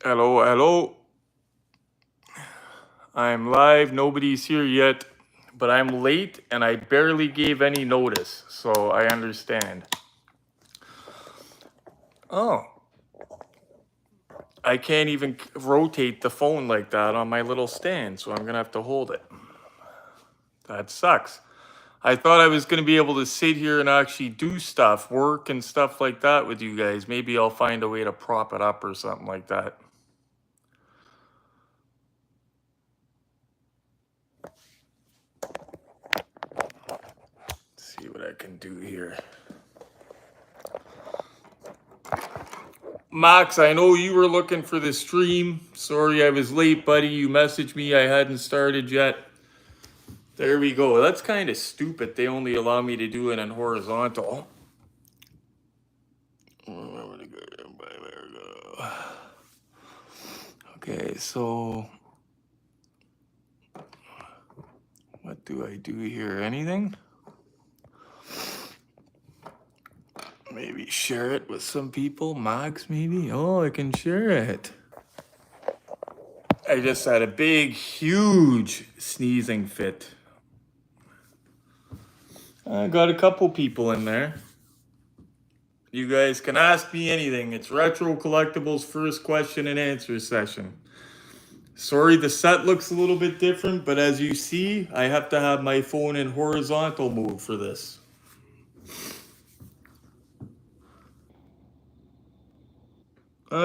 Hello, hello. I'm live. Nobody's here yet, but I'm late and I barely gave any notice, so I understand. Oh, I can't even rotate the phone like that on my little stand, so I'm gonna have to hold it. That sucks. I thought I was gonna be able to sit here and actually do stuff, work and stuff like that with you guys. Maybe I'll find a way to prop it up or something like that. Let's see what I can do here. Max, I know you were looking for the stream. Sorry I was late, buddy. You messaged me. I hadn't started yet. There we go. That's kind of stupid. They only allow me to do it in horizontal. Okay, so what do I do here? Anything? Maybe share it with some people. Max, maybe? Oh, I can share it. I just had a big, huge sneezing fit. I got a couple people in there. You guys can ask me anything. It's Retro Collectibles first question and answer session. Sorry, the set looks a little bit different, but as you see, I have to have my phone in horizontal mode for this.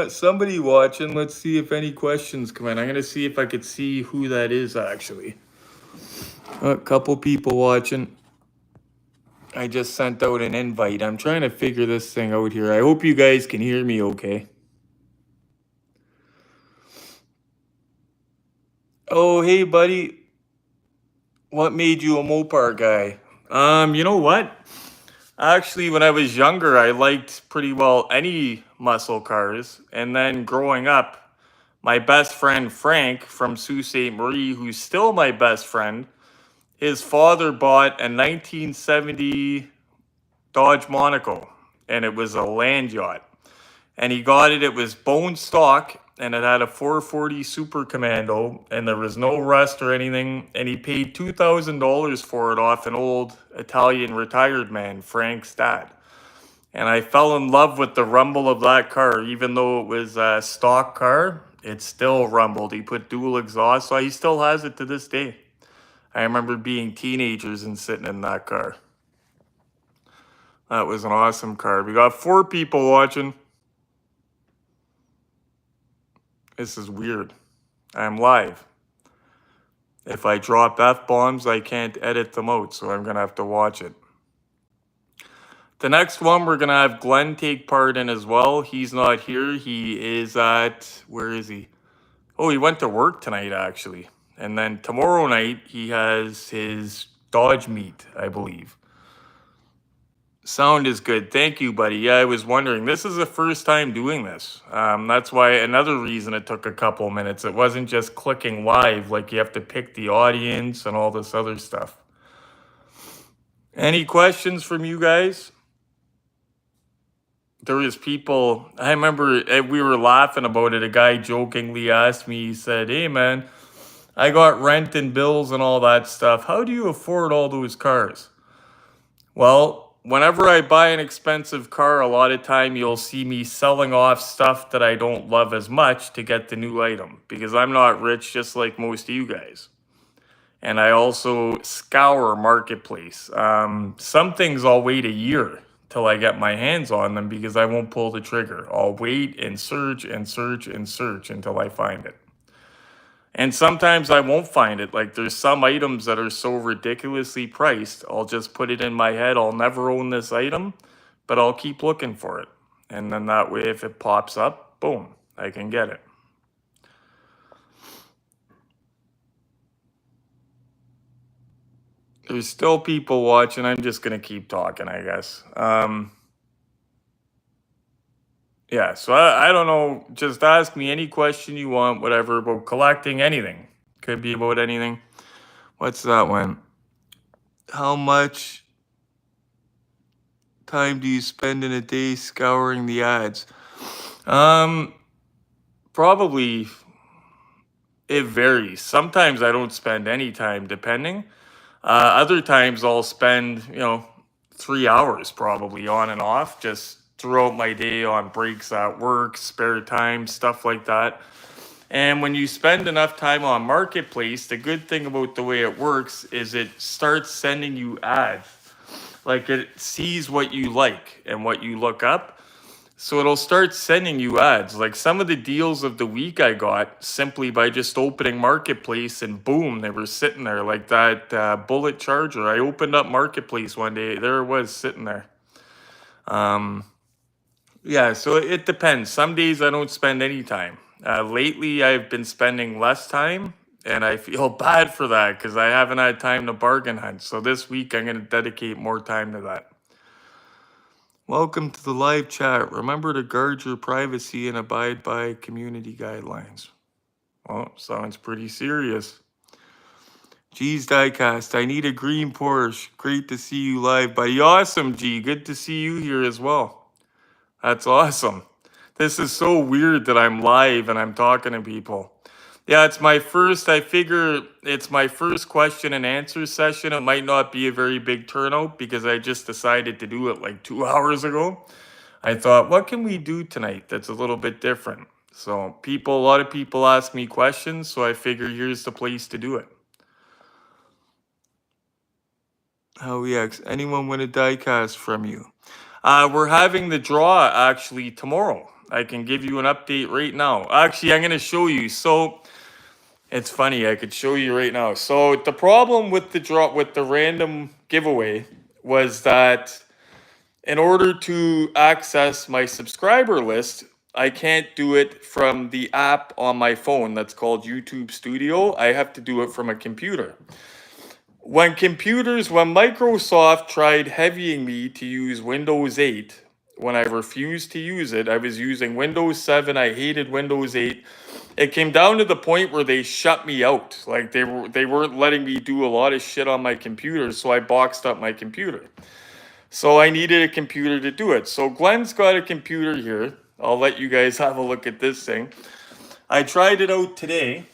Somebody watching. Let's see if any questions come in. I'm gonna see if I could see who that is actually. A couple people watching. I just sent out an invite. I'm trying to figure this thing out here. I hope you guys can hear me okay. Oh, hey, buddy. What made you a Mopar guy? You know what? Actually, when I was younger, I liked pretty well any muscle cars. And then growing up, my best friend Frank from Sault Ste. Marie, who's still my best friend, his father bought a 1970 Dodge Monaco, and it was a land yacht. And he got it, it was bone stock, and it had a 440 Super Commando, and there was no rust or anything. And he paid $2,000 for it off an old Italian retired man, Frank's dad. And I fell in love with the rumble of that car, even though it was a stock car. It still rumbled. He put dual exhaust, so he still has it to this day. I remember being teenagers and sitting in that car. That was an awesome car. We got 4 people watching. This is weird. I'm live. If I drop F-bombs, I can't edit them out, so I'm going to have to watch it. The next one, we're going to have Glenn take part in as well. He's not here. He is at, where is he? Oh, he went to work tonight, actually. And then tomorrow night, he has his Dodge meet, I believe. Sound is good. Thank you, buddy. Yeah, I was wondering. This is the first time doing this. That's why another reason it took a couple minutes. It wasn't just clicking live, like you have to pick the audience and all this other stuff. Any questions from you guys? There was people, I remember we were laughing about it. A guy jokingly asked me, he said, hey man, I got rent and bills and all that stuff. How do you afford all those cars? Well, whenever I buy an expensive car, a lot of time you'll see me selling off stuff that I don't love as much to get the new item, because I'm not rich just like most of you guys. And I also scour Marketplace. Some things I'll wait a year till I get my hands on them because I won't pull the trigger. I'll wait and search and search and search until I find it. And sometimes I won't find it. Like there's some items that are so ridiculously priced, I'll just put it in my head, I'll never own this item, but I'll keep looking for it. And then that way, if it pops up, boom, I can get it. There's still people watching. I'm just going to keep talking, I guess. Yeah, so I don't know. Just ask me any question you want, whatever, about collecting, anything. Could be about anything. What's that one? How much time do you spend in a day scouring the ads? probably it varies. Sometimes I don't spend any time, depending. Other times I'll spend, 3 hours probably on and off, just throughout my day on breaks at work, spare time, stuff like that. And when you spend enough time on Marketplace, the good thing about the way it works is it starts sending you ads. Like it sees what you like and what you look up. So it'll start sending you ads. Like some of the deals of the week I got simply by just opening Marketplace and boom, they were sitting there like that Bullet Charger. I opened up Marketplace one day, there it was sitting there. Yeah, so it depends. Some days I don't spend any time. Lately, I've been spending less time, and I feel bad for that because I haven't had time to bargain hunt. So this week, I'm going to dedicate more time to that. Welcome to the live chat. Remember to guard your privacy and abide by community guidelines. Well, sounds pretty serious. G's Diecast, I need a green Porsche. Great to see you live, buddy. Awesome, G. Good to see you here as well. That's awesome. This is so weird that I'm live and I'm talking to people. Yeah, I figure it's my first question and answer session. It might not be a very big turnout because I just decided to do it like 2 hours ago. I thought, what can we do tonight that's a little bit different? So a lot of people ask me questions, so I figure here's the place to do it. How EX, anyone win a diecast from you? We're having the draw actually tomorrow. I can give you an update right now. Actually, I'm going to show you. So it's funny. I could show you right now. So the problem with the draw, with the random giveaway, was that in order to access my subscriber list, I can't do it from the app on my phone that's called YouTube Studio. I have to do it from a computer. When Microsoft tried heavying me to use Windows 8, when I refused to use it, I was using Windows 7. I hated Windows 8. It came down to the point where they shut me out. Like they weren't letting me do a lot of shit on my computer, so I boxed up my computer. So I needed a computer to do it. So Glenn's got a computer here. I'll let you guys have a look at this thing. I tried it out today,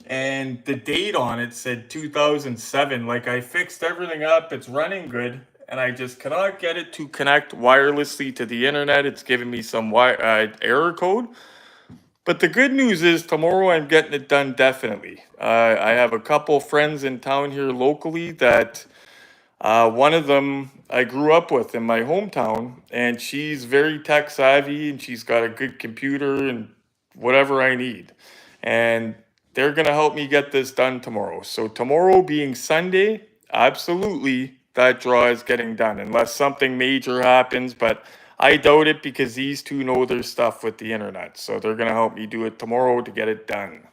and the date on it said 2007. Like I fixed everything up, it's running good, and I just cannot get it to connect wirelessly to the internet. It's giving me some error code. But the good news is tomorrow I'm getting it done definitely. I have a couple friends in town here locally that one of them I grew up with in my hometown, and she's very tech savvy and she's got a good computer and whatever I need. And they're going to help me get this done tomorrow. So tomorrow being Sunday, absolutely that draw is getting done unless something major happens, but I doubt it because these two know their stuff with the internet. So they're going to help me do it tomorrow to get it done.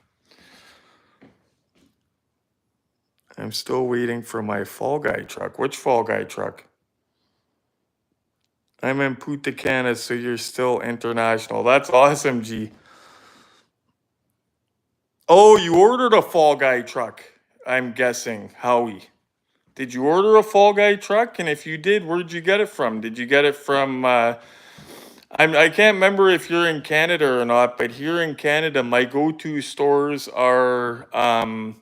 I'm still waiting for my Fall Guy truck. Which Fall Guy truck? I'm in Punta Cana, so you're still international. That's awesome, G. Oh, you ordered a Fall Guy truck, I'm guessing, Howie. Did you order a Fall Guy truck? And if you did, where'd you get it from? Did you get it from... I can't remember if you're in Canada or not, but here in Canada, my go-to stores are... I'm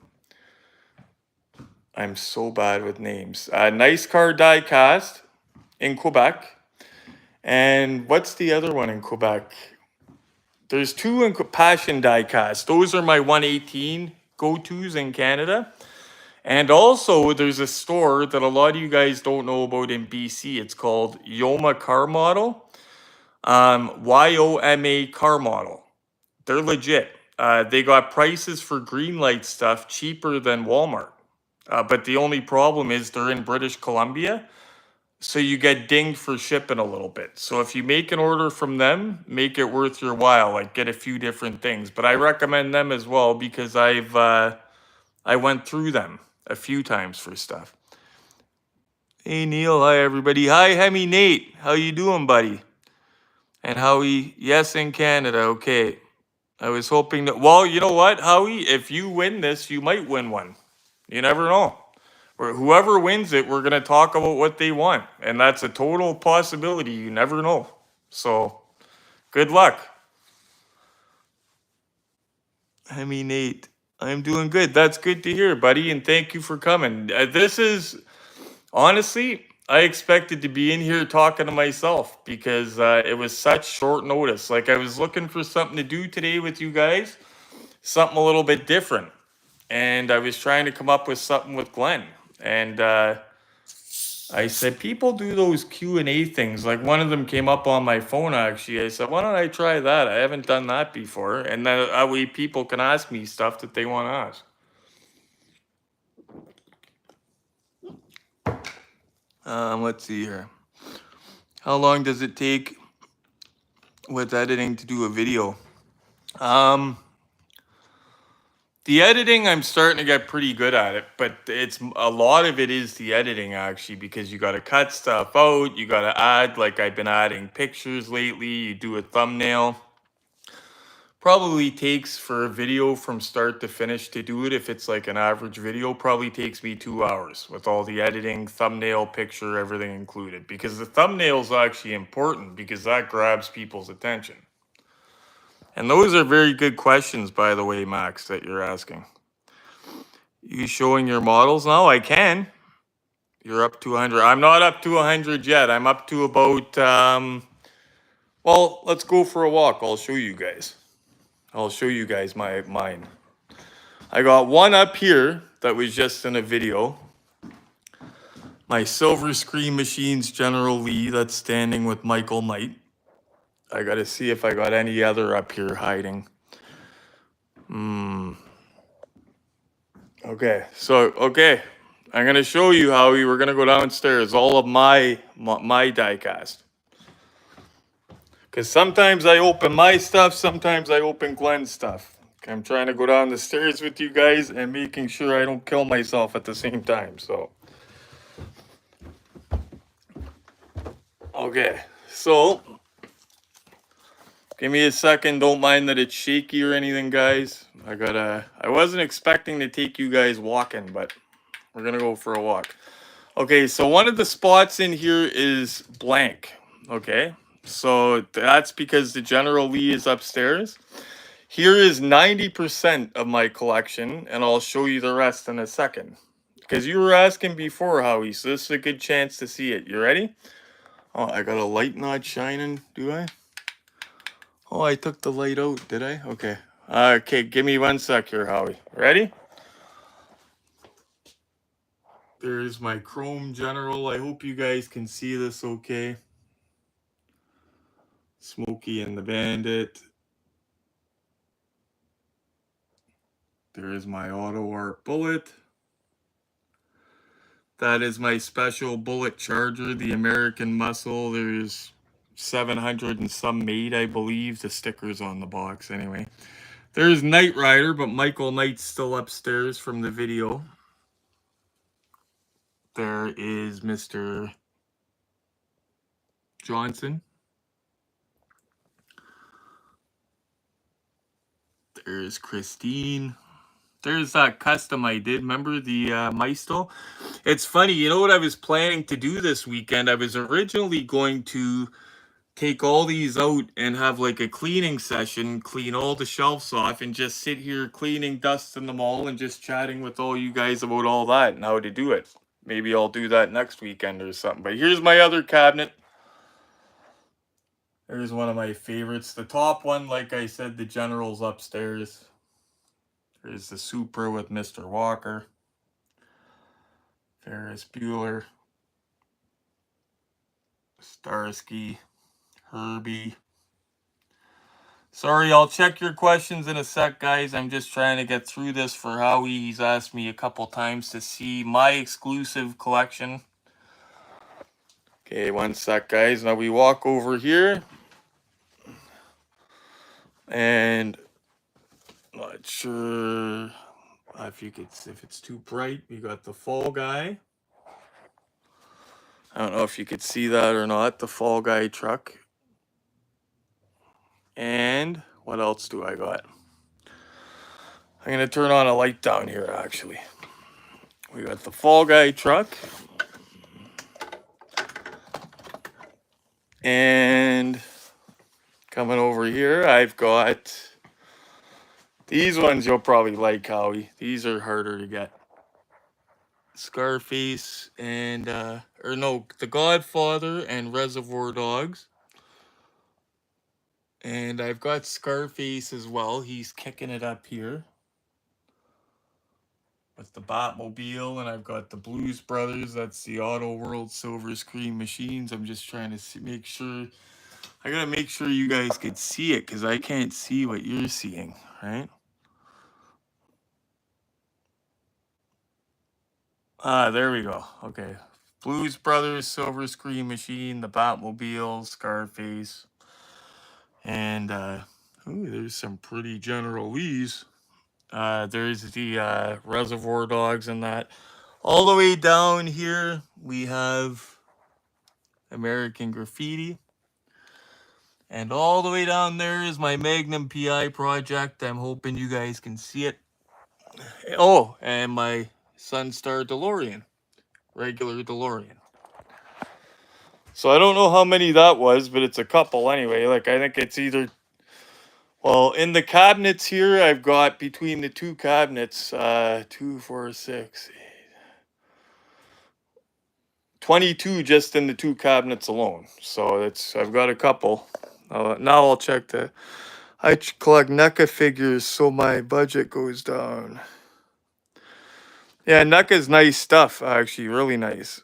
so bad with names. Nice Car Diecast in Quebec. And what's the other one in Quebec? There's two in Passion Diecast. Those are my 118 go-tos in Canada. And also, there's a store that a lot of you guys don't know about in BC. It's called Yoma Car Model. YOMA Car Model. They're legit. They got prices for Greenlight stuff cheaper than Walmart. But the only problem is they're in British Columbia. So you get dinged for shipping a little bit. So if you make an order from them, make it worth your while. Like get a few different things. But I recommend them as well because I went through them a few times for stuff. Hey Neil, hi everybody. Hi Hemi Nate, how you doing, buddy? And Howie, yes, in Canada. Okay. I was hoping that. Well, you know what, Howie? If you win this, you might win one. You never know. Whoever wins it, we're going to talk about what they want. And that's a total possibility. You never know. So, good luck. Nate, I'm doing good. That's good to hear, buddy, and thank you for coming. This is honestly, I expected to be in here talking to myself because it was such short notice. Like I was looking for something to do today with you guys, something a little bit different, and I was trying to come up with something with Glenn, and I said, people do those Q&A things. Like one of them came up on my phone actually. I said, why don't I try that? I haven't done that before. And that way people can ask me stuff that they want to ask. Let's see here. How long does it take with editing to do a video? The editing, I'm starting to get pretty good at it, but it's a lot of it is the editing actually, because you got to cut stuff out. You got to add, like I've been adding pictures lately. You do a thumbnail. Probably takes for a video from start to finish to do it. If it's like an average video, probably takes me 2 hours with all the editing, thumbnail, picture, everything included. Because the thumbnail's actually important because that grabs people's attention. And those are very good questions, by the way, Max, that you're asking. You showing your models now? I can. You're up to 100. I'm not up to 100 yet. I'm up to about, well, let's go for a walk. I'll show you guys. I'll show you guys mine. I got one up here that was just in a video. My Silver Screen Machines General Lee that's standing with Michael Knight. I gotta see if I got any other up here hiding. Okay, I'm gonna show you how we were gonna go downstairs. All of my diecast. Because sometimes I open my stuff, sometimes I open Glenn's stuff. I'm trying to go down the stairs with you guys and making sure I don't kill myself at the same time. So, okay, so give me a second. Don't mind that it's shaky or anything, guys. I wasn't expecting to take you guys walking, but we're gonna go for a walk. Okay, so one of the spots in here is blank. Okay, so that's because the General Lee is upstairs. Here is 90% of my collection, and I'll show you the rest in a second. Because you were asking before, Howie, so this is a good chance to see it. You ready? Oh, I got a light not shining, do I? Oh, I took the light out, did I? Okay. Okay, give me 1 sec here, Howie. Ready? There's my Chrome General. I hope you guys can see this okay. Smokey and the Bandit. There's my Auto Art Bullet. That is my special Bullet Charger, the American Muscle. There's 700 and some made, I believe. The sticker's on the box anyway. There's Knight Rider, but Michael Knight's still upstairs from the video. There is Mr. Johnson. There's Christine. There's that custom I did. Remember the Maisto? It's funny. You know what I was planning to do this weekend? I was originally going to take all these out and have like a cleaning session, clean all the shelves off, and just sit here cleaning, dusting them all, and just chatting with all you guys about all that and how to do it. Maybe I'll do that next weekend or something. But here's my other cabinet. There's one of my favorites. The top one, like I said, the General's upstairs. There's the Supra with Mr. Walker. Ferris Bueller. Starsky. Herbie. Sorry, I'll check your questions in a sec, guys. I'm just trying to get through this for Howie. He's asked me a couple times to see my exclusive collection. Okay, 1 sec, guys. Now we walk over here. And not sure if it's too bright. We got the Fall Guy. I don't know if you could see that or not, the Fall Guy truck. And what else do I got? I'm going to turn on a light down here, actually. We got the Fall Guy truck. And coming over here, I've got These ones you'll probably like, Howie. These are harder to get. Scarface and or no, The Godfather and Reservoir Dogs. And I've got Scarface as well. He's kicking it up here with the Batmobile, and I've got the Blues Brothers. That's the Auto World Silver Screen Machines. I'm just trying to make sure. I gotta make sure you guys could see it because I can't see what you're seeing, right? Ah, there we go. Okay. Blues Brothers, Silver Screen Machine, the Batmobile, Scarface, and ooh, there's some pretty General Lee's. There's the Reservoir Dogs and that. All the way down here, we have American Graffiti. And all the way down there is my Magnum PI project. I'm hoping you guys can see it. Oh, and my Sunstar DeLorean, regular DeLorean. So I don't know how many that was, but it's a couple anyway. Like I think it's either, well, in the cabinets here, I've got between the two cabinets, 2, 4, 6, 22 just in the two cabinets alone. So it's I've got a couple. Now I'll check the. I collect NECA figures, so my budget goes down. Yeah, NECA's nice stuff, actually, really nice.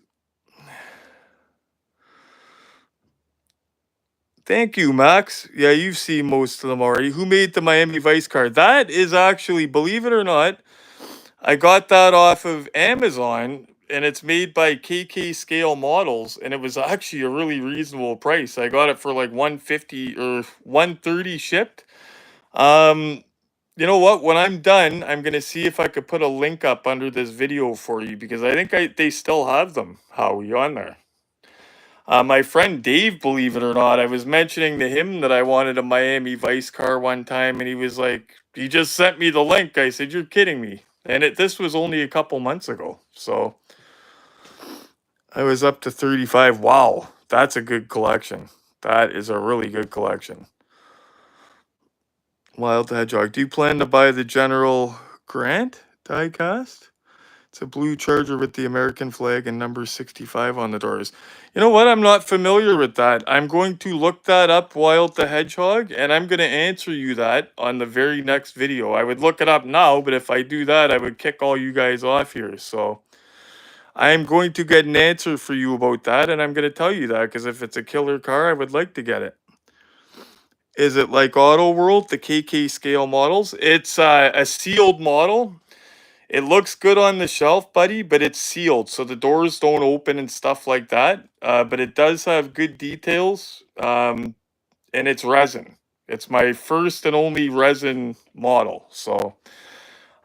Thank you, Max. Yeah, you've seen most of them already. Who made the Miami Vice card? That is actually, believe it or not, I got that off of Amazon, and it's made by KK Scale Models, and it was actually a really reasonable price. I got it for like 150 or 130 shipped. You know what? When I'm done, I'm gonna see if I could put a link up under this video for you because I think they still have them, Howie, on there. My friend Dave, believe it or not, I was mentioning to him that I wanted a Miami Vice car one time, and he was like, "He just sent me the link." I said, "You're kidding me!" And this was only a couple months ago, so I was up to 35. Wow, that's a good collection. That is a really good collection. Wild Hedgehog. Do you plan to buy the General Grant diecast? It's a blue Charger with the American flag and number 65 on the doors. You know what? I'm not familiar with that. I'm going to look that up, Wild the Hedgehog, and I'm going to answer you that on the very next video. I would look it up now, but if I do that, I would kick all you guys off here. So I'm going to get an answer for you about that, and I'm going to tell you that because if it's a killer car, I would like to get it. Is it like Auto World, the KK scale models? It's a sealed model. It looks good on the shelf, buddy, but it's sealed, so the doors don't open and stuff like that. But it does have good details, and it's resin. It's my first and only resin model, so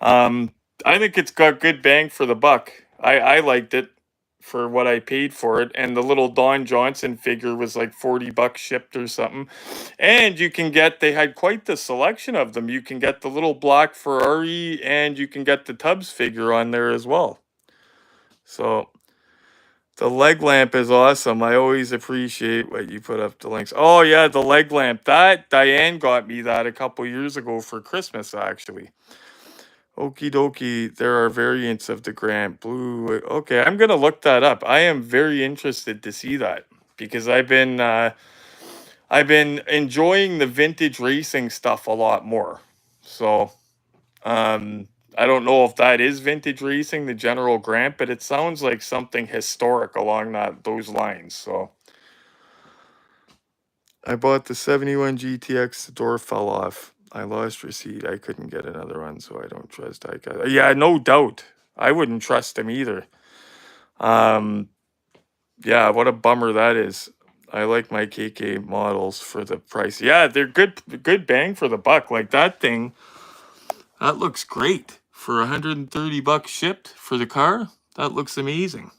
I think it's got good bang for the buck. I liked it for what I paid for it, and the little Don Johnson figure was like $40 shipped or something. And you can get, they had quite the selection of them. You can get the little black Ferrari, and you can get the Tubbs figure on there as well. So the leg lamp is awesome. I always appreciate what you put up the links. Oh yeah, the leg lamp. That Diane got me that a couple years ago for Christmas, actually. Okie dokie, there are variants of the Grant Blue. Okay, I'm gonna look that up. I am very interested to see that because I've been enjoying the vintage racing stuff a lot more. So I don't know if that is vintage racing, the General Grant, but it sounds like something historic along those lines. So I bought the 71 GTX, the door fell off. I lost receipt. I couldn't get another one, so I don't trust Diecast. Yeah, no doubt. I wouldn't trust him either. Yeah, what a bummer that is. I like my KK models for the price. Yeah, they're good bang for the buck. Like that thing, that looks great for $130 shipped for the car. That looks amazing.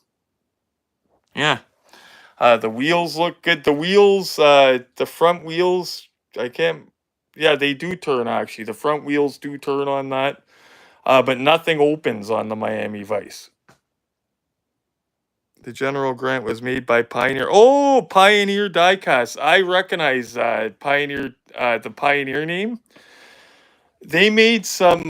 Yeah. The wheels look good. The wheels, the front wheels, I can't. Yeah, they do turn actually. The front wheels do turn on that, but nothing opens on the Miami Vice. The General Grant was made by Pioneer. Oh, Pioneer Diecast. I recognize Pioneer, the Pioneer name. They made some,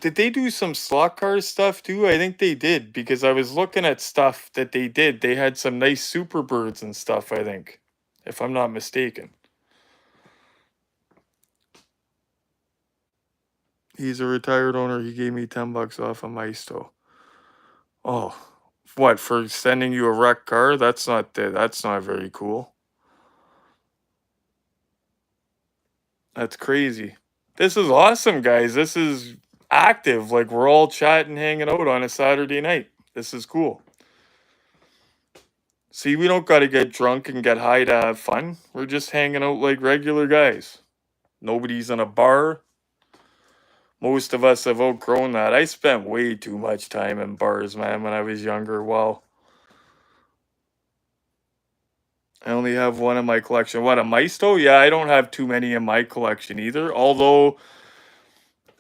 did they do some slot car stuff too? I think they did because I was looking at stuff that they did. They had some nice Superbirds and stuff, I think, if I'm not mistaken. He's a retired owner. He gave me $10 off a Maisto. Oh, what, for sending you a wrecked car? That's not very cool. That's crazy. This is awesome, guys. This is active. Like, we're all chatting, hanging out on a Saturday night. This is cool. See, we don't got to get drunk and get high to have fun. We're just hanging out like regular guys. Nobody's in a bar. Most of us have outgrown that. I spent way too much time in bars, man, when I was younger. Wow. I only have one in my collection. What, a Maisto? Yeah, I don't have too many in my collection either. Although,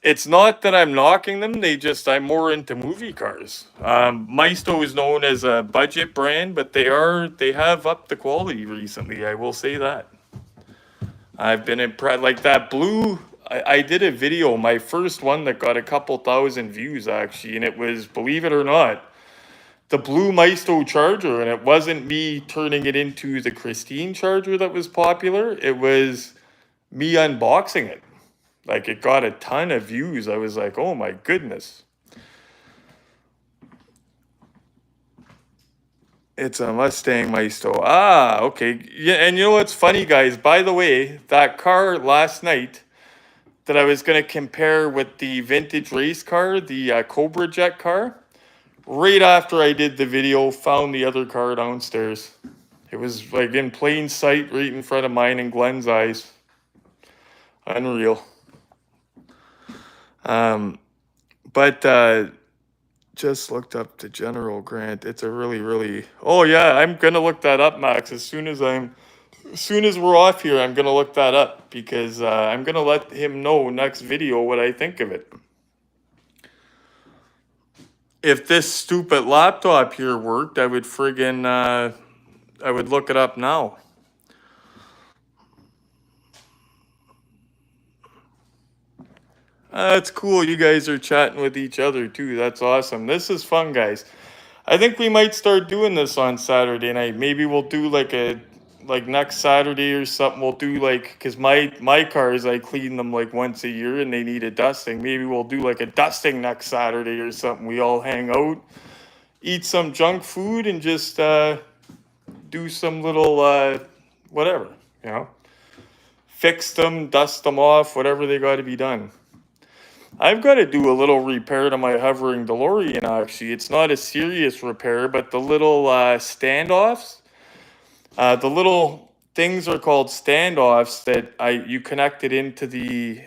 it's not that I'm knocking them. I'm more into movie cars. Maisto is known as a budget brand, but they have upped the quality recently. I will say that. I've been impressed. Like that blue, I did a video, my first one that got a couple thousand views actually, and it was, believe it or not, the blue Maisto charger, and it wasn't me turning it into the Christine charger that was popular. It was me unboxing it. Like, it got a ton of views. I was like, oh my goodness. It's a Mustang Maisto. Ah, okay. Yeah, and you know what's funny, guys? By the way, that car last night that I was going to compare with the vintage race car, the Cobra Jet car, right after I did the video, found the other car downstairs. It was like in plain sight, right in front of mine and Glenn's eyes. Unreal. But just looked up the General Grant. It's a really. Oh yeah, I'm gonna look that up, Max. As soon as we're off here, I'm gonna look that up because I'm gonna let him know next video what I think of it. If this stupid laptop here worked, I would I would look it up now. That's cool. You guys are chatting with each other too. That's awesome. This is fun, guys. I think we might start doing this on Saturday night. Maybe we'll do like next Saturday or something. We'll do like, because my cars, I clean them like once a year and they need a dusting. Maybe we'll do like a dusting next Saturday or something. We all hang out, eat some junk food, and just do some little whatever, you know, fix them, dust them off, whatever they got to be done. I've got to do a little repair to my hovering DeLorean, actually. It's not a serious repair, but the little standoffs, the little things are called standoffs that you connect it into the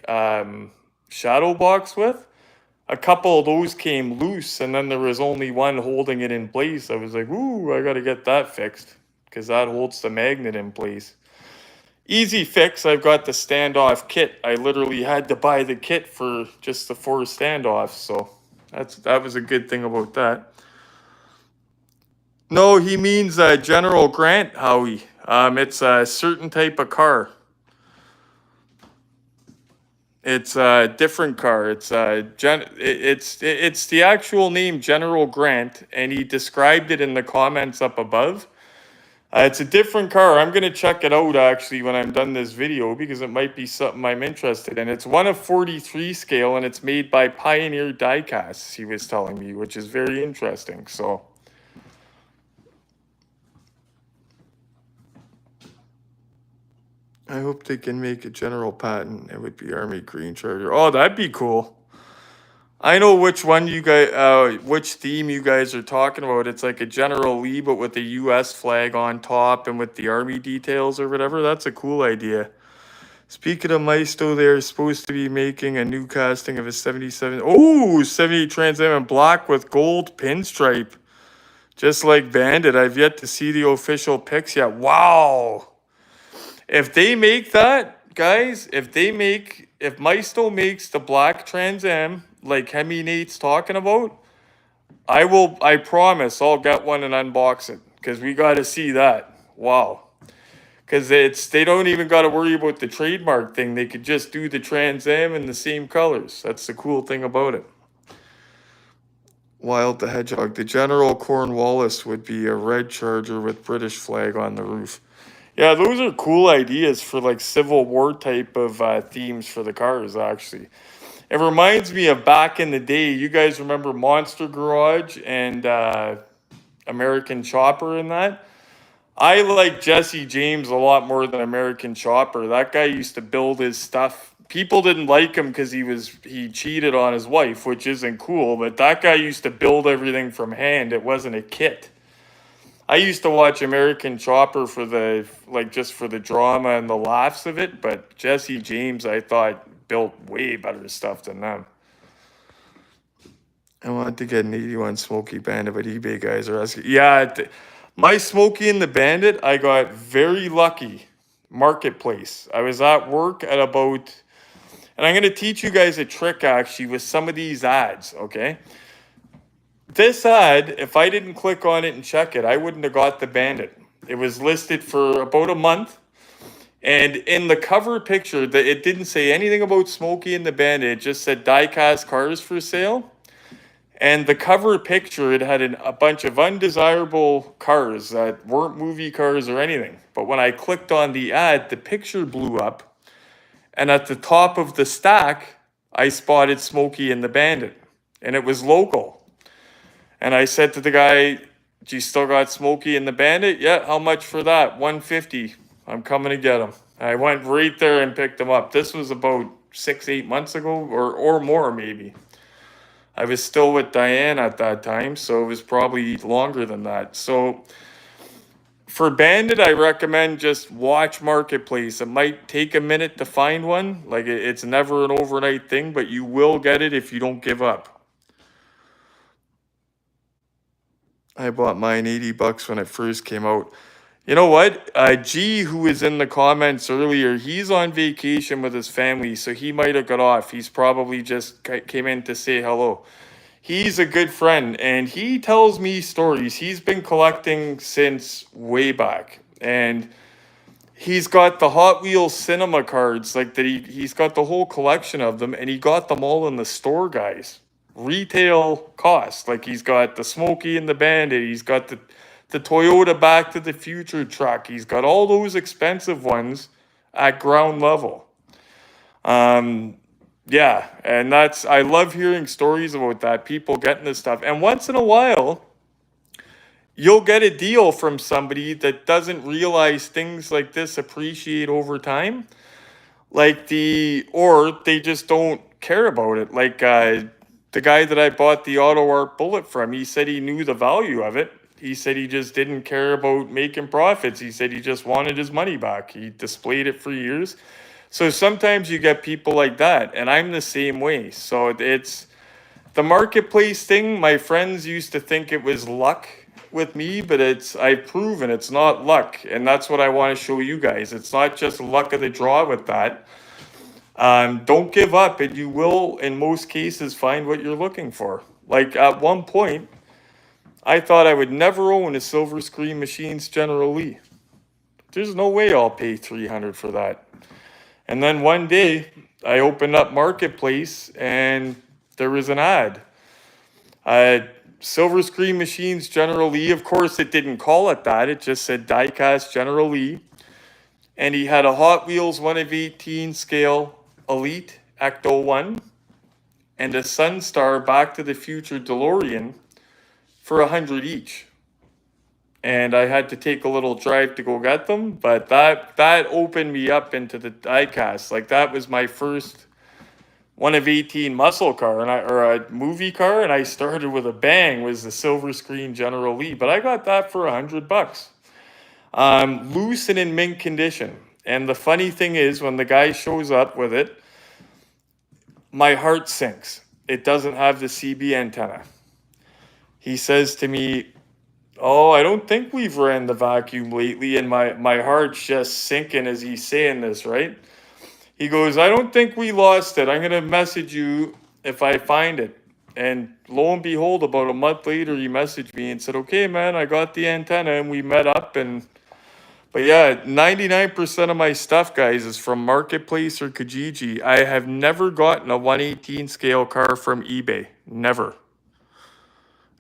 shadow box with. A couple of those came loose, and then there was only one holding it in place. I was like, ooh, I got to get that fixed because that holds the magnet in place. Easy fix. I've got the standoff kit. I literally had to buy the kit for just the 4 standoffs, so that was a good thing about that. No, he means General Grant, Howie. It's a certain type of car. It's a different car. It's it's the actual name General Grant, and he described it in the comments up above. It's a different car. I'm going to check it out, actually, when I'm done this video, because it might be something I'm interested in. It's 1 of 43 scale, and it's made by Pioneer Diecasts, he was telling me, which is very interesting. So, I hope they can make a general patent. It would be Army Green Charger. Oh, that'd be cool. I know which one you guys, which theme you guys are talking about. It's like a General Lee, but with the U.S. flag on top and with the Army details or whatever. That's a cool idea. Speaking of Maisto, they're supposed to be making a new casting of a 77. Oh, 70 Trans Am in black with gold pinstripe. Just like Bandit. I've yet to see the official pics yet. Wow. If they make that, guys, if Maisto makes the black Trans Am like Hemi Nate's talking about, I promise I'll get one and unbox it because we got to see that. Wow. because they don't even got to worry about the trademark thing. They could just do the Trans Am in the same colors. That's the cool thing about it. Wild the Hedgehog. The General Cornwallis would be a red Charger with British flag on the roof. Yeah, those are cool ideas for like Civil War type of themes for the cars, actually. It reminds me of back in the day. You guys remember Monster Garage and American Chopper and that? I like Jesse James a lot more than American Chopper. That guy used to build his stuff. People didn't like him because he cheated on his wife, which isn't cool, but that guy used to build everything from hand. It wasn't a kit. I used to watch American Chopper for just for the drama and the laughs of it, but Jesse James I thought built way better stuff than them. I wanted to get an 81 Smokey Bandit, but eBay guys are asking. Yeah, my Smokey and the Bandit, I got very lucky. Marketplace. I was at work at about, and I'm going to teach you guys a trick actually with some of these ads, okay? This ad, if I didn't click on it and check it, I wouldn't have got the Bandit. It was listed for about a month. And in the cover picture, it didn't say anything about Smokey and the Bandit. It just said die-cast cars for sale. And the cover picture, it had a bunch of undesirable cars that weren't movie cars or anything. But when I clicked on the ad, the picture blew up. And at the top of the stack, I spotted Smokey and the Bandit. And it was local. And I said to the guy, "Do you still got Smokey and the Bandit?" "Yeah, how much for that?" "$150. I'm coming to get him." I went right there and picked him up. This was about 6-8 months ago or more maybe. I was still with Diane at that time, so it was probably longer than that. So for Bandit, I recommend just watch Marketplace. It might take a minute to find one. Like it's never an overnight thing, but you will get it if you don't give up. I bought mine $80 when it first came out. You know what? G, who was in the comments earlier, he's on vacation with his family, so he might have got off. He's probably just came in to say hello. He's a good friend, and he tells me stories. He's been collecting since way back, and he's got the Hot Wheels cinema cards, like that. He's got the whole collection of them, and he got them all in the store, guys. Retail cost. Like he's got the Smokey and the Bandit. He's got the Toyota Back to the Future truck. He's got all those expensive ones at ground level. Yeah, and I love hearing stories about that, people getting this stuff. And once in a while, you'll get a deal from somebody that doesn't realize things like this appreciate over time. Or they just don't care about it. Like the guy that I bought the Auto Art Bullet from, he said he knew the value of it. He said he just didn't care about making profits. He said he just wanted his money back. He displayed it for years. So sometimes you get people like that, and I'm the same way. So it's the Marketplace thing. My friends used to think it was luck with me, but I've proven it's not luck, and that's what I want to show you guys. It's not just luck of the draw with that. Don't give up, and you will, in most cases, find what you're looking for. Like at one point, I thought I would never own a Silver Screen Machines General Lee. There's no way I'll pay $300 for that. And then one day, I opened up Marketplace, and there was an ad. Silver Screen Machines General Lee. Of course, it didn't call it that. It just said diecast General Lee. And he had a Hot Wheels 1 of 18 scale Elite Ecto 1 and a Sunstar Back to the Future DeLorean for $100 each. And I had to take a little drive to go get them, but that opened me up into the diecast. Like that was my first 1 of 18 muscle car or a movie car, and I started with a bang. Was the Silver Screen General Lee, but I got that for $100. Loose and in mint condition. And the funny thing is, when the guy shows up with it, my heart sinks. It doesn't have the CB antenna. He says to me, "Oh, I don't think we've ran the vacuum lately," and my heart's just sinking as he's saying this, right? He goes, "I don't think we lost it. I'm going to message you if I find it." And lo and behold, about a month later, he messaged me and said, "Okay, man, I got the antenna," and we met up and But yeah, 99% of my stuff, guys, is from Marketplace or Kijiji. I have never gotten a 118 scale car from eBay. Never.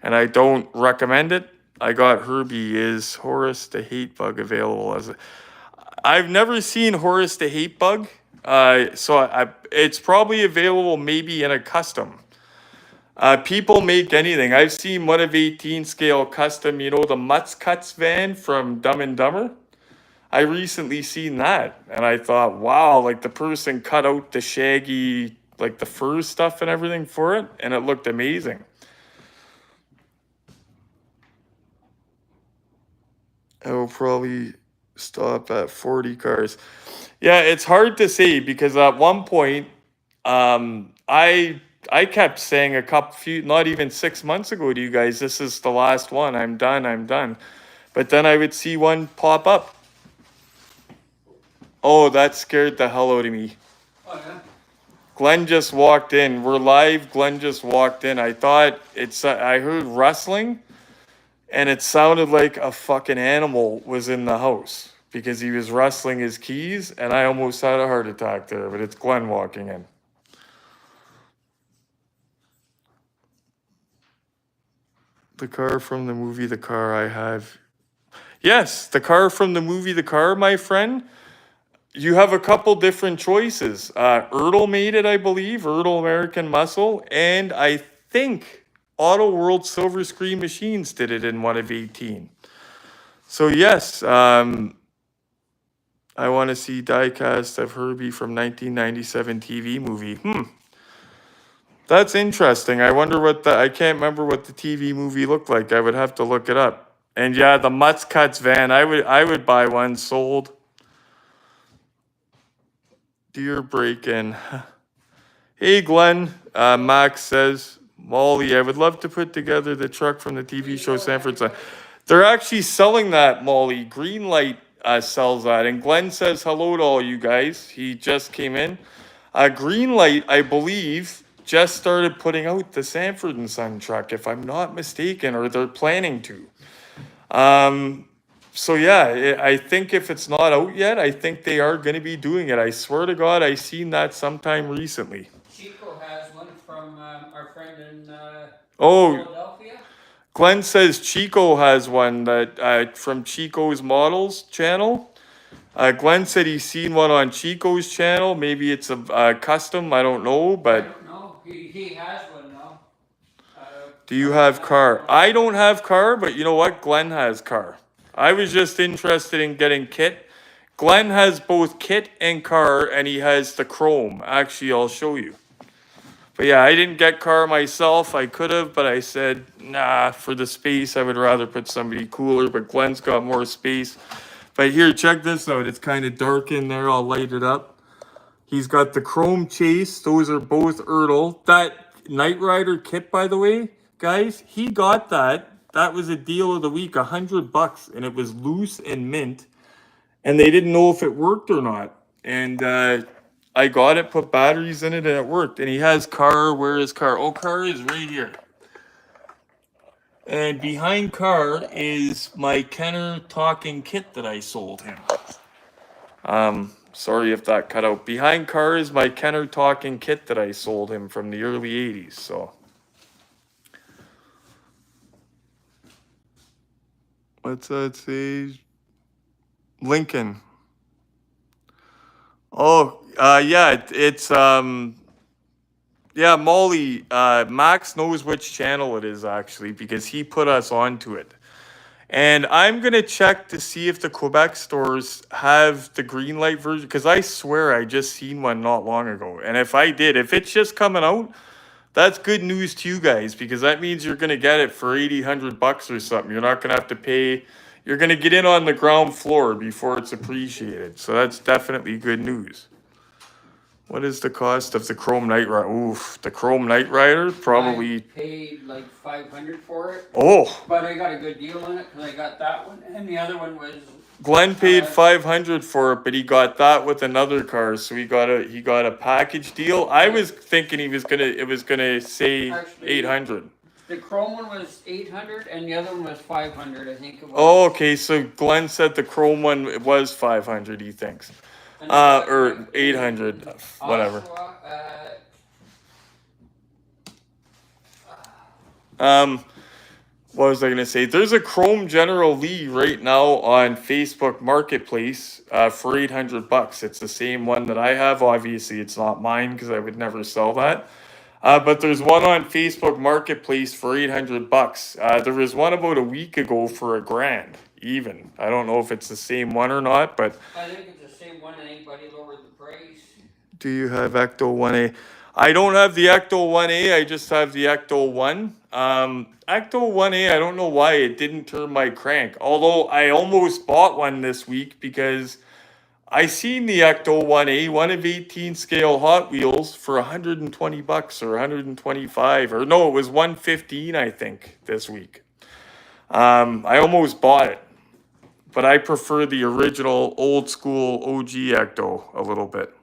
And I don't recommend it. I got Herbie. Is Horace the Hate Bug available as a... I've never seen Horace the Hate Bug. It's probably available maybe in a custom. People make anything. I've seen one of 18 scale custom, you know, the Mutz Cuts van from Dumb and Dumber. I recently seen that and I thought, wow, like the person cut out the shaggy, like the fur stuff and everything for it, and it looked amazing. I will probably stop at 40 cars. Yeah, it's hard to say because at one point, I kept saying not even 6 months ago to you guys, this is the last one. I'm done. But then I would see one pop up. Oh, that scared the hell out of me. Oh, yeah. Glenn just walked in. We're live. Glenn just walked in. I thought I heard rustling and it sounded like a fucking animal was in the house because he was rustling his keys and I almost had a heart attack there, but it's Glenn walking in. The car from the movie The Car I have. Yes, the car from the movie The Car, my friend. You have a couple different choices. Ertl made it, I believe, Ertl American Muscle, and I think Auto World Silver Screen Machines did it in one of 18. So yes, I want to see diecast of Herbie from 1997 TV movie. That's interesting. I wonder I can't remember what the TV movie looked like. I would have to look it up. And yeah, the Mutz Cuts van, I would buy one sold. Deer break-in. Hey, Glenn. Max says, Molly, I would love to put together the truck from the TV show Sanford Son. They're actually selling that, Molly. Greenlight sells that. And Glenn says hello to all you guys. He just came in. Greenlight, I believe, just started putting out the Sanford and Son truck, if I'm not mistaken, or they're planning to. So yeah, I think if it's not out yet, I think they are going to be doing it. I swear to God, I seen that sometime recently. Chico has one from our friend in Philadelphia. Glenn says Chico has one that from Chico's Models channel. Glenn said he's seen one on Chico's channel. Maybe it's a custom. I don't know, but. I don't know. He has one now. Do you have car? I don't have car, but you know what? Glenn has car. I was just interested in getting kit. Glenn has both kit and car, and he has the chrome. Actually, I'll show you. But yeah, I didn't get car myself. I could have, but I said, nah, for the space, I would rather put somebody cooler, but Glenn's got more space. But here, check this out. It's kind of dark in there. I'll light it up. He's got the chrome chase. Those are both Ertl. That Knight Rider kit, by the way, guys, he got that. That was a deal of the week, $100, and it was loose and mint. And they didn't know if it worked or not. And I got it, put batteries in it, and it worked. And he has car. Where is car? Oh, car is right here. And behind car is my Kenner talking kit that I sold him. Sorry if that cut out. Behind car is my Kenner talking kit that I sold him from the early 80s. So. What's that say? Lincoln. Oh, yeah, it's yeah, Molly, Max knows which channel it is actually because he put us onto it. And I'm going to check to see if the Quebec stores have the Greenlight version because I swear I just seen one not long ago. And if it's just coming out, that's good news to you guys because that means you're going to get it for $800 or something. You're not going to have to pay. You're going to get in on the ground floor before it's appreciated. So that's definitely good news. What is the cost of the Chrome Knight Rider? Oof, the Chrome Knight Rider probably. I paid like $500 for it. Oh. But I got a good deal on it because I got that one, and the other one was. Glenn paid $500 for it, but he got that with another car, so he got a package deal. I was thinking it was gonna say $800. The chrome one was 800 and the other one was 500, I think it was. Oh, okay. So Glenn said the chrome one was 500. He thinks, And the black or one, 800, whatever. Oshawa, What was I gonna say? There's a Chrome General Lee right now on Facebook Marketplace for $800. It's the same one that I have. Obviously, it's not mine because I would never sell that. But there's one on Facebook Marketplace for $800. There was one about a week ago for $1,000 even. I don't know if it's the same one or not, but I think it's the same one and anybody lowered the price. do you have Ecto 1A? I don't have the Ecto 1A, I just have the Ecto 1. Ecto 1A, I don't know why it didn't turn my crank. Although I almost bought one this week because I seen the Ecto 1A, one of 18 scale Hot Wheels for $120 or 125, or no, it was 115 I think this week. I almost bought it, but I prefer the original old school OG Ecto a little bit.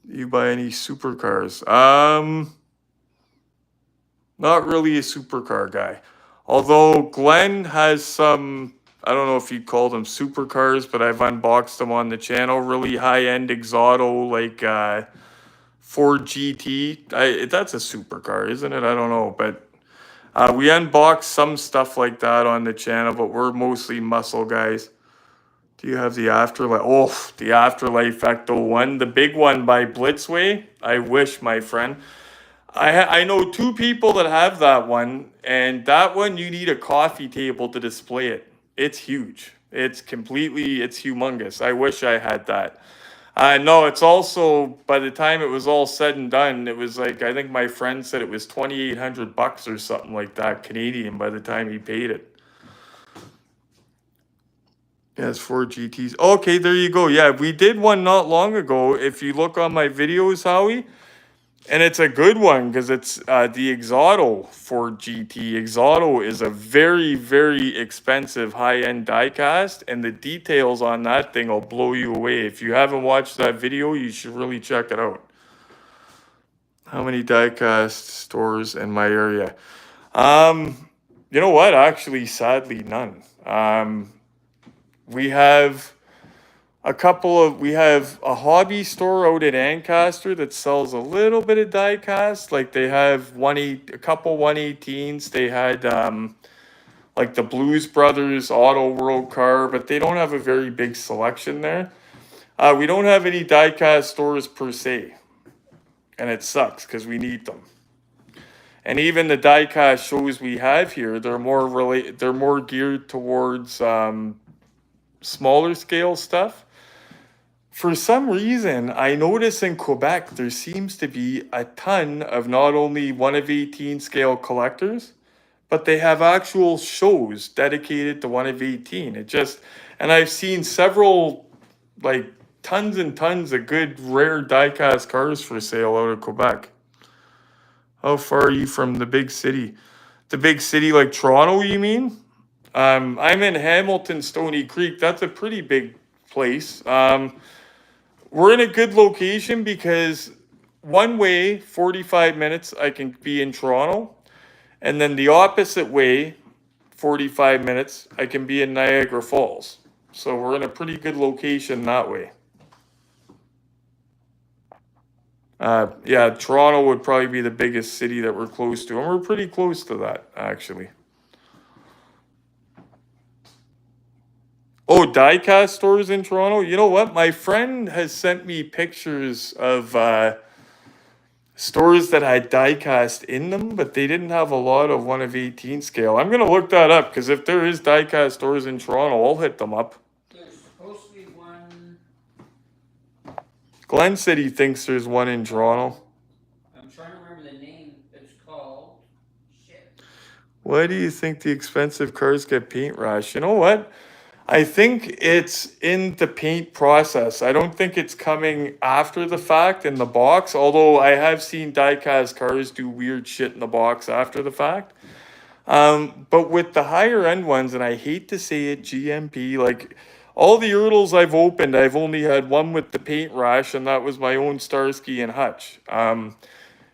You buy any supercars? Not really a supercar guy. Although Glenn has some, I don't know if you'd call them supercars, but I've unboxed them on the channel. Really high-end Exoto, like Ford GT. That's a supercar, isn't it? I don't know, but we unboxed some stuff like that on the channel, but we're mostly muscle guys. Do you have the Afterlife? Oh, the Afterlife Ecto 1, the big one by Blitzway. I wish, my friend. I know two people that have that one, and that one you need a coffee table to display it. It's huge. It's humongous. I wish I had that. No, it's also, by the time it was all said and done, it was like, I think my friend said it was $2,800 or something like that, Canadian, by the time he paid it. Yes, 4 GTs. Okay, there you go. Yeah, we did one not long ago. If you look on my videos, Howie, and it's a good one because it's the Exoto 4 GT. Exoto is a very, very expensive high-end diecast, and the details on that thing will blow you away. If you haven't watched that video, you should really check it out. How many diecast stores in my area? You know what? Actually, sadly, none. We have we have a hobby store out at Ancaster that sells a little bit of diecast. Like they have a couple 118s. They had like the Blues Brothers Auto World car, but they don't have a very big selection there. We don't have any diecast stores per se, and it sucks because we need them. And even the diecast shows we have here, they're more geared towards smaller scale stuff. For some reason, I notice in Quebec, there seems to be a ton of not only 1 of 18 scale collectors, but they have actual shows dedicated to 1 of 18. And I've seen several, like tons and tons of good rare diecast cars for sale out of Quebec. How far are you from the big city? The big city like Toronto, you mean? I'm in Hamilton, Stony Creek. That's a pretty big place. We're in a good location because one way, 45 minutes, I can be in Toronto. And then the opposite way, 45 minutes, I can be in Niagara Falls. So we're in a pretty good location that way. Yeah, Toronto would probably be the biggest city that we're close to. And we're pretty close to that, actually. Oh, diecast stores in Toronto? You know what? My friend has sent me pictures of stores that had diecast in them, but they didn't have a lot of 1 of 18 scale. I'm going to look that up because if there is diecast stores in Toronto, I'll hit them up. There's supposed to be one. Glenn said he thinks there's one in Toronto. I'm trying to remember the name. It's called. Shit. Why do you think the expensive cars get paint rash? You know what? I think it's in the paint process. I don't think it's coming after the fact in the box, although I have seen diecast cars do weird shit in the box after the fact. But with the higher end ones, and I hate to say it, GMP, like all the Ertls I've opened, I've only had one with the paint rash, and that was my own Starsky and Hutch.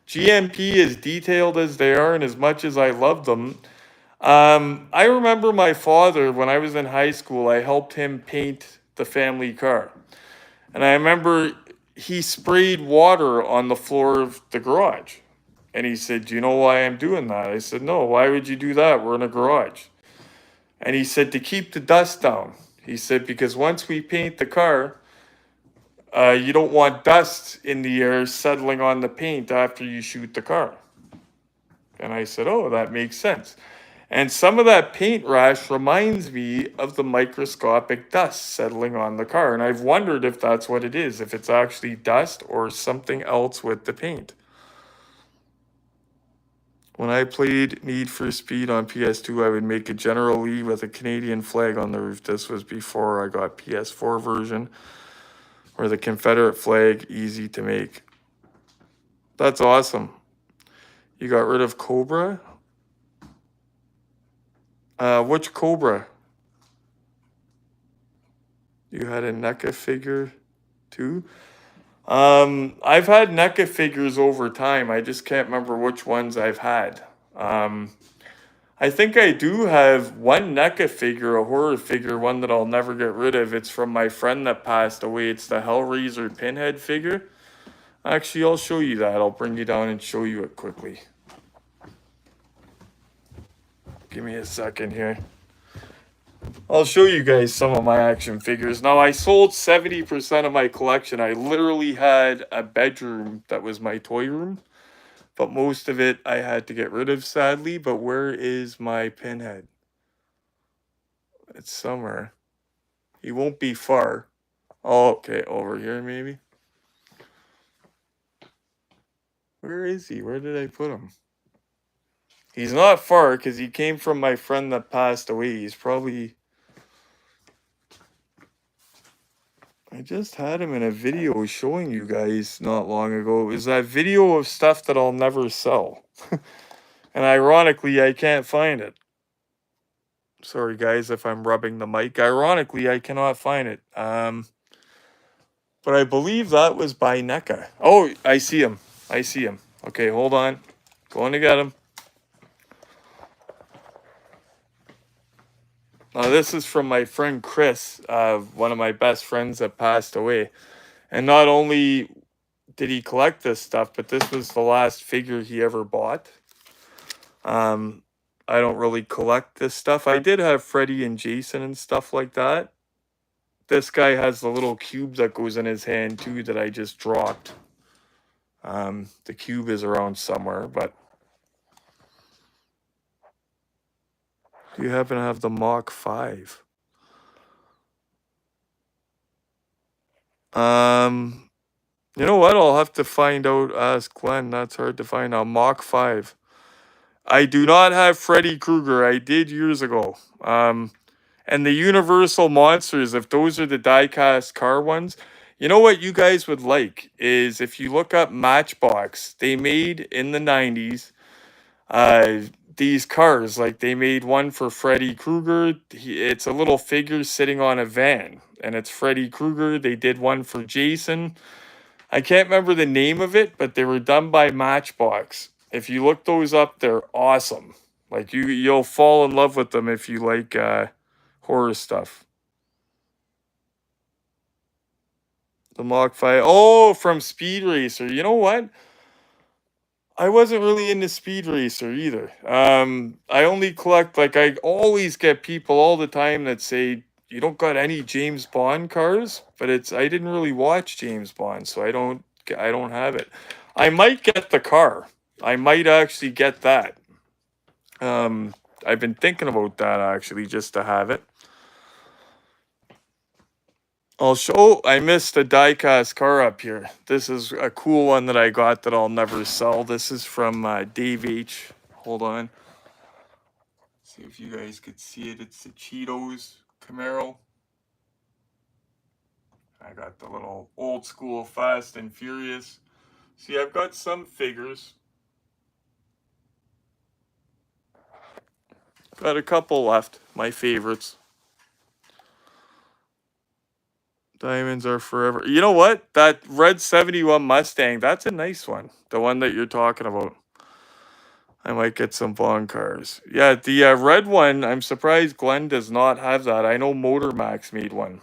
GMP, as detailed as they are and as much as I love them, I remember my father, when I was in high school, I helped him paint the family car. And I remember he sprayed water on the floor of the garage. And he said, "Do you know why I'm doing that?" I said, "No, why would you do that? We're in a garage." And he said, "To keep the dust down." He said, "Because once we paint the car, you don't want dust in the air settling on the paint after you shoot the car." And I said, "Oh, that makes sense." And some of that paint rash reminds me of the microscopic dust settling on the car. And I've wondered if that's what it is, if it's actually dust or something else with the paint. When I played Need for Speed on PS2, I would make a General Lee with a Canadian flag on the roof. This was before I got PS4 version, or the Confederate flag, easy to make. That's awesome. You got rid of Cobra? Which Cobra? You had a NECA figure too? I've had NECA figures over time. I just can't remember which ones I've had. I think I do have one NECA figure, a horror figure, one that I'll never get rid of. It's from my friend that passed away. It's the Hellraiser Pinhead figure. Actually, I'll show you that. I'll bring you down and show you it quickly. Give me a second here. I'll show you guys some of my action figures. Now, I sold 70% of my collection. I literally had a bedroom that was my toy room, but most of it I had to get rid of, sadly. But where is my Pinhead? It's somewhere. He won't be far. Oh, okay, over here maybe. Where is he? Where did I put him? He's not far because he came from my friend that passed away. He's probably... I just had him in a video showing you guys not long ago. It was that video of stuff that I'll never sell. And ironically, I can't find it. Sorry guys if I'm rubbing the mic. Ironically, I cannot find it. But I believe that was by NECA. Oh, I see him. I see him. Okay, hold on. Going to get him. Now this is from my friend Chris, one of my best friends that passed away. And not only did he collect this stuff, but this was the last figure he ever bought. I don't really collect this stuff. I did have Freddy and Jason and stuff like that. This guy has the little cube that goes in his hand too that I just dropped. The cube is around somewhere, but do you happen to have the Mach 5? You know what? I'll have to find out. Ask Glenn. That's hard to find out. Mach 5. I do not have Freddy Krueger. I did years ago. And the Universal Monsters, if those are the die-cast car ones, you know what you guys would like is if you look up Matchbox, they made in the 90s these cars. Like they made one for Freddy Krueger. It's a little figure sitting on a van, and it's Freddy Krueger. They did one for Jason. I can't remember the name of it, but they were done by Matchbox. If you look those up, they're awesome. Like you'll fall in love with them if you like horror stuff. The Mach 5. Oh, from Speed Racer. You know what? I wasn't really into Speed Racer either. I only collect, like, I always get people all the time that say, "You don't got any James Bond cars?" But I didn't really watch James Bond, so I don't have it. I might get the car. I might actually get that. I've been thinking about that actually, just to have it. I'll show. Oh, I missed a diecast car up here. This is a cool one that I got that I'll never sell. This is from Dave H. Hold on. See if you guys could see it. It's the Cheetos Camaro. I got the little old school Fast and Furious. See, I've got some figures. Got a couple left. My favorites. Diamonds are forever. You know what? That red 71 Mustang, that's a nice one. The one that you're talking about. I might get some Vaughn cars. Yeah, the red one, I'm surprised Glenn does not have that. I know Motor Max made one.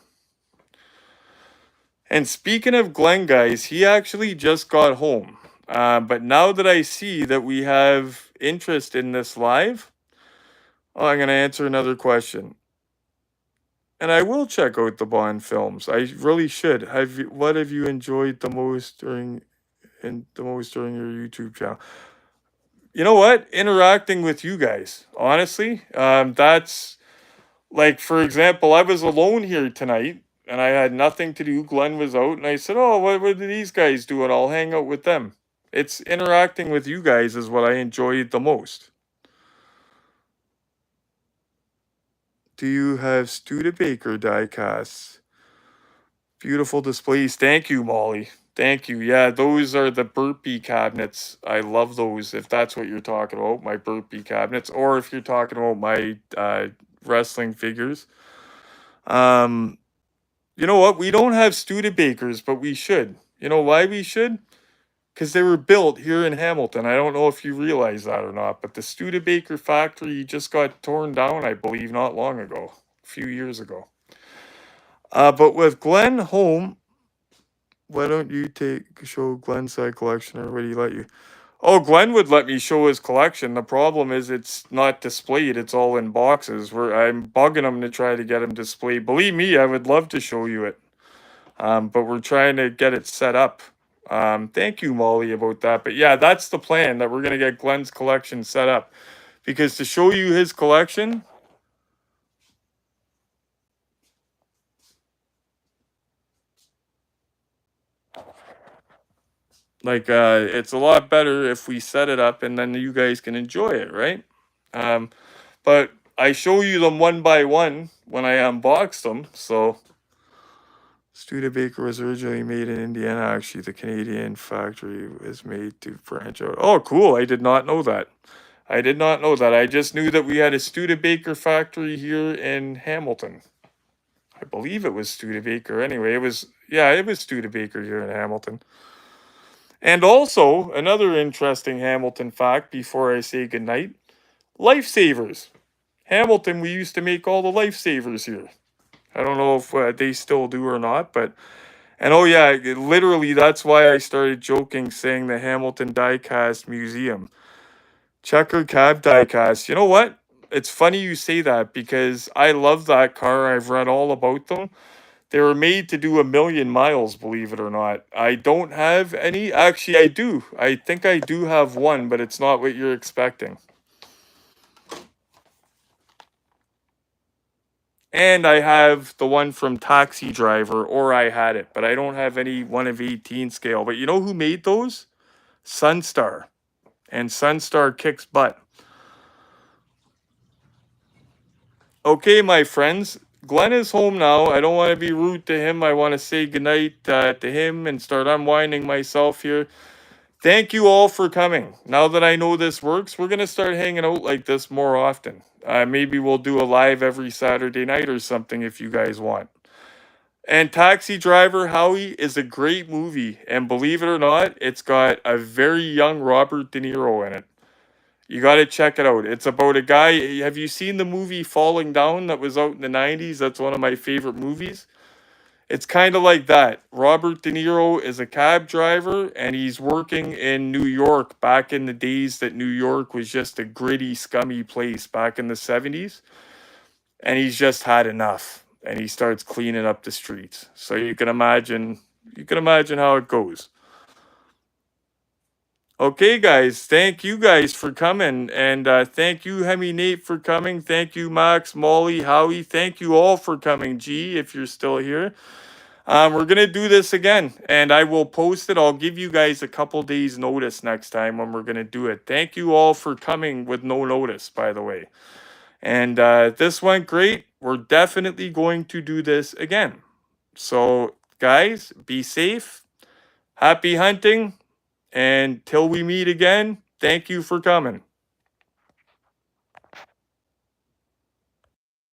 And speaking of Glenn, guys, he actually just got home. But now that I see that we have interest in this live, I'm going to answer another question. And I will check out the Bond films. I really should. What have you enjoyed the most during your YouTube channel? You know what? Interacting with you guys. Honestly, that's like, for example, I was alone here tonight and I had nothing to do. Glenn was out, and I said, "Oh, what do these guys do?" And I'll hang out with them. It's interacting with you guys is what I enjoyed the most. Do you have Studebaker die casts? Beautiful displays. Thank you, Molly. Thank you. Yeah, those are the burpee cabinets. I love those. If that's what you're talking about, my burpee cabinets, or if you're talking about my wrestling figures. You know what? We don't have Studebakers, but we should. You know why we should? Because they were built here in Hamilton. I don't know if you realize that or not, but the Studebaker factory just got torn down, I believe, not long ago, a few years ago. But with Glenn home, why don't you show Glenn's side collection, or would he let you? Oh, Glenn would let me show his collection. The problem is it's not displayed. It's all in boxes. I'm bugging him to try to get him displayed. Believe me, I would love to show you it. But we're trying to get it set up. Thank you, Molly, about that. But yeah, that's the plan, that we're going to get Glenn's collection set up. Because to show you his collection, like, it's a lot better if we set it up and then you guys can enjoy it, right? But I show you them one by one when I unbox them, so... Studebaker was originally made in Indiana. Actually, the Canadian factory was made to branch out. Oh, cool. I did not know that. I did not know that. I just knew that we had a Studebaker factory here in Hamilton. I believe it was Studebaker. Anyway, it was Studebaker here in Hamilton. And also, another interesting Hamilton fact before I say goodnight. Lifesavers. Hamilton, we used to make all the lifesavers here. I don't know if they still do or not, but... And oh yeah, literally that's why I started joking, saying the Hamilton Diecast Museum. Checker Cab Diecast. You know what? It's funny you say that, because I love that car. I've read all about them. They were made to do 1,000,000 miles, believe it or not. I don't have any. Actually, I do. I think I do have one, but it's not what you're expecting. And I have the one from Taxi Driver, or I had it, but I don't have any 1/18 scale. But you know who made those? Sunstar. And Sunstar kicks butt. Okay, my friends. Glenn is home now. I don't want to be rude to him. I want to say goodnight to him and start unwinding myself here. Thank you all for coming. Now that I know this works, we're going to start hanging out like this more often. Maybe we'll do a live every Saturday night or something if you guys want. And Taxi Driver, Howie, is a great movie. And believe it or not, it's got a very young Robert De Niro in it. You got to check it out. It's about a guy. Have you seen the movie Falling Down that was out in the 90s? That's one of my favorite movies. It's kind of like that. Robert De Niro is a cab driver, and he's working in New York back in the days that New York was just a gritty, scummy place back in the 70s. And he's just had enough, and he starts cleaning up the streets. So you can imagine how it goes. Okay, guys, thank you guys for coming, and thank you, Hemi Nate, for coming. Thank you, Max, Molly, Howie. Thank you all for coming, G, if you're still here. We're going to do this again, and I will post it. I'll give you guys a couple days notice next time when we're going to do it. Thank you all for coming with no notice, by the way. And this went great. We're definitely going to do this again. So, guys, be safe. Happy hunting. And till we meet again, thank you for coming.